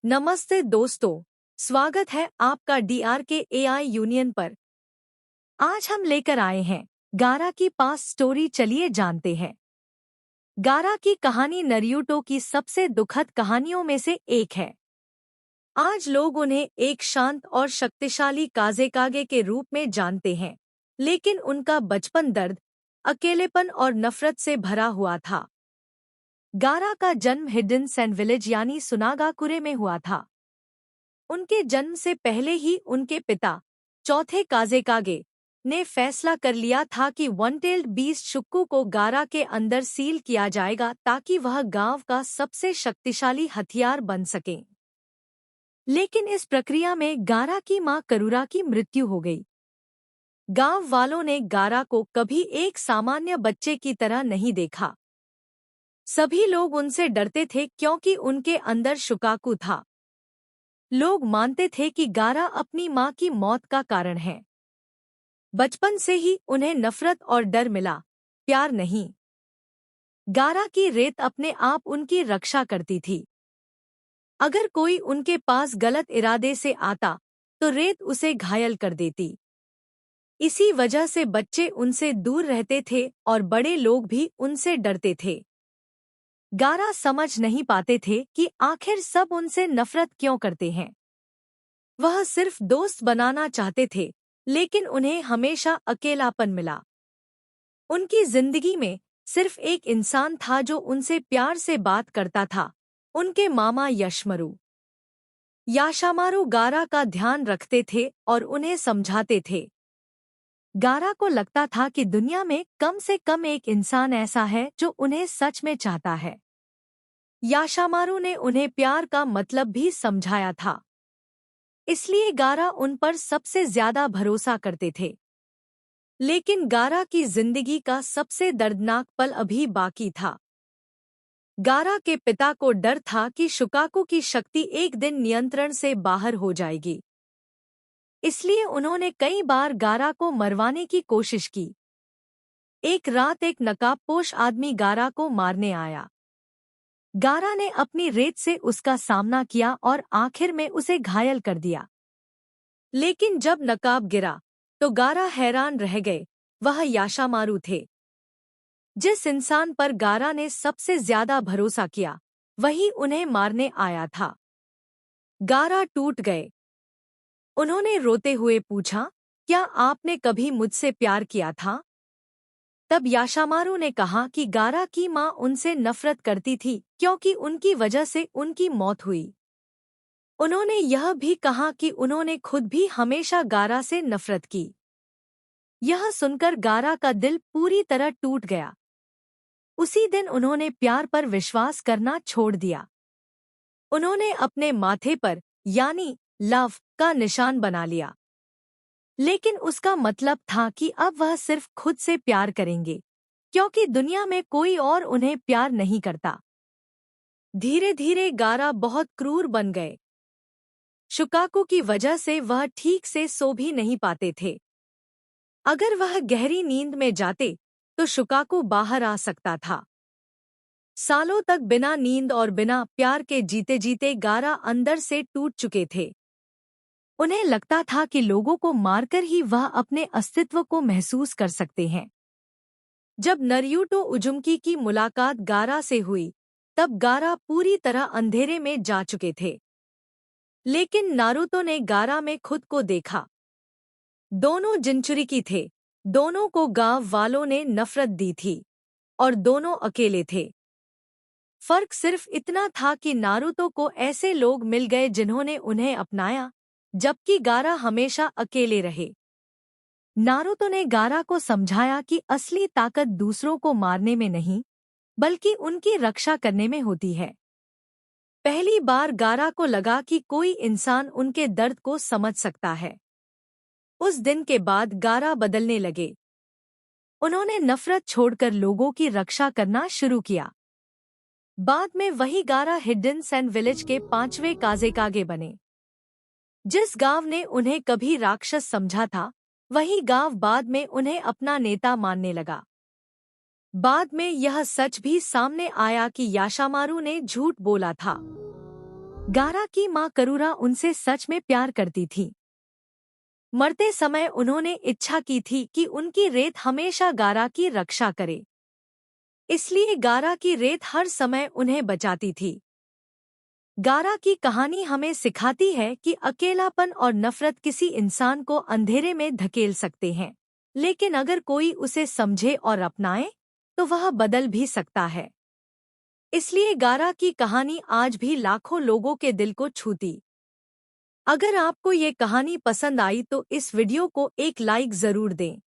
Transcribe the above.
नमस्ते दोस्तों, स्वागत है आपका डीआर के एआई यूनियन पर। आज हम लेकर आए हैं गारा की पास स्टोरी। चलिए जानते हैं। गारा की कहानी नारुतो की सबसे दुखद कहानियों में से एक है। आज लोग उन्हें एक शांत और शक्तिशाली काज़ेकागे के रूप में जानते हैं, लेकिन उनका बचपन दर्द, अकेलेपन और नफरत से भरा हुआ था। गारा का जन्म हिडन सैंड विलेज यानी सुनागाकुरे में हुआ था। उनके जन्म से पहले ही उनके पिता, चौथे काज़ेकागे, ने फैसला कर लिया था कि वन टेल्ड बीस्ट शुक्कू को गारा के अंदर सील किया जाएगा ताकि वह गांव का सबसे शक्तिशाली हथियार बन सके। लेकिन इस प्रक्रिया में गारा की मां करूरा की मृत्यु हो गई। गांव वालों ने गारा को कभी एक सामान्य बच्चे की तरह नहीं देखा। सभी लोग उनसे डरते थे क्योंकि उनके अंदर शुकाकू था। लोग मानते थे कि गारा अपनी मां की मौत का कारण है। बचपन से ही उन्हें नफरत और डर मिला, प्यार नहीं। गारा की रेत अपने आप उनकी रक्षा करती थी। अगर कोई उनके पास गलत इरादे से आता तो रेत उसे घायल कर देती। इसी वजह से बच्चे उनसे दूर रहते थे और बड़े लोग भी उनसे डरते थे। गारा समझ नहीं पाते थे कि आखिर सब उनसे नफरत क्यों करते हैं। वह सिर्फ दोस्त बनाना चाहते थे, लेकिन उन्हें हमेशा अकेलापन मिला। उनकी जिंदगी में सिर्फ एक इंसान था जो उनसे प्यार से बात करता था, उनके मामा यशमारू। याशामारू गारा का ध्यान रखते थे और उन्हें समझाते थे। गारा को लगता था कि दुनिया में कम से कम एक इंसान ऐसा है जो उन्हें सच में चाहता है। याशामारू ने उन्हें प्यार का मतलब भी समझाया था, इसलिए गारा उन पर सबसे ज्यादा भरोसा करते थे। लेकिन गारा की जिंदगी का सबसे दर्दनाक पल अभी बाकी था। गारा के पिता को डर था कि शुकाकू की शक्ति एक दिन नियंत्रण से बाहर हो जाएगी। इसलिए उन्होंने कई बार गारा को मरवाने की कोशिश की। एक रात एक नकाबपोश आदमी गारा को मारने आया। गारा ने अपनी रेत से उसका सामना किया और आखिर में उसे घायल कर दिया। लेकिन जब नकाब गिरा तो गारा हैरान रह गए। वह याशामारू थे। जिस इंसान पर गारा ने सबसे ज्यादा भरोसा किया, वही उन्हें मारने आया था। गारा टूट गए। उन्होंने रोते हुए पूछा, क्या आपने कभी मुझसे प्यार किया था? तब याशामारू ने कहा कि गारा की मां उनसे नफरत करती थी क्योंकि उनकी वजह से उनकी मौत हुई। उन्होंने यह भी कहा कि उन्होंने खुद भी हमेशा गारा से नफरत की। यह सुनकर गारा का दिल पूरी तरह टूट गया। उसी दिन उन्होंने प्यार पर विश्वास करना छोड़ दिया। उन्होंने अपने माथे पर यानी लव का निशान बना लिया। लेकिन उसका मतलब था कि अब वह सिर्फ खुद से प्यार करेंगे, क्योंकि दुनिया में कोई और उन्हें प्यार नहीं करता। धीरे धीरे गारा बहुत क्रूर बन गए। शुकाकू की वजह से वह ठीक से सो भी नहीं पाते थे। अगर वह गहरी नींद में जाते तो शुकाकू बाहर आ सकता था। सालों तक बिना नींद और बिना प्यार के जीते जीते गारा अंदर से टूट चुके थे। उन्हें लगता था कि लोगों को मारकर ही वह अपने अस्तित्व को महसूस कर सकते हैं। जब नारुतो उजुकी की मुलाकात गारा से हुई, तब गारा पूरी तरह अंधेरे में जा चुके थे। लेकिन नारुतो ने गारा में खुद को देखा। दोनों जिंचुरिकी थे, दोनों को गांव वालों ने नफरत दी थी और दोनों अकेले थे। फर्क सिर्फ इतना था कि नारुतो को ऐसे लोग मिल गए जिन्होंने उन्हें अपनाया, जबकि गारा हमेशा अकेले रहे। नारुतो ने गारा को समझाया कि असली ताकत दूसरों को मारने में नहीं, बल्कि उनकी रक्षा करने में होती है। पहली बार गारा को लगा कि कोई इंसान उनके दर्द को समझ सकता है। उस दिन के बाद गारा बदलने लगे। उन्होंने नफरत छोड़कर लोगों की रक्षा करना शुरू किया। बाद में वही गारा हिडन सैंड विलेज के 5वें काज़ेकागे बने। जिस गांव ने उन्हें कभी राक्षस समझा था, वही गांव बाद में उन्हें अपना नेता मानने लगा। बाद में यह सच भी सामने आया कि याशामारू ने झूठ बोला था। गारा की माँ करूरा उनसे सच में प्यार करती थी। मरते समय उन्होंने इच्छा की थी कि उनकी रेत हमेशा गारा की रक्षा करे। इसलिए गारा की रेत हर समय उन्हें बचाती थी। गारा की कहानी हमें सिखाती है कि अकेलापन और नफरत किसी इंसान को अंधेरे में धकेल सकते हैं, लेकिन अगर कोई उसे समझे और अपनाए तो वह बदल भी सकता है। इसलिए गारा की कहानी आज भी लाखों लोगों के दिल को छूती। अगर आपको ये कहानी पसंद आई तो इस वीडियो को एक लाइक जरूर दें।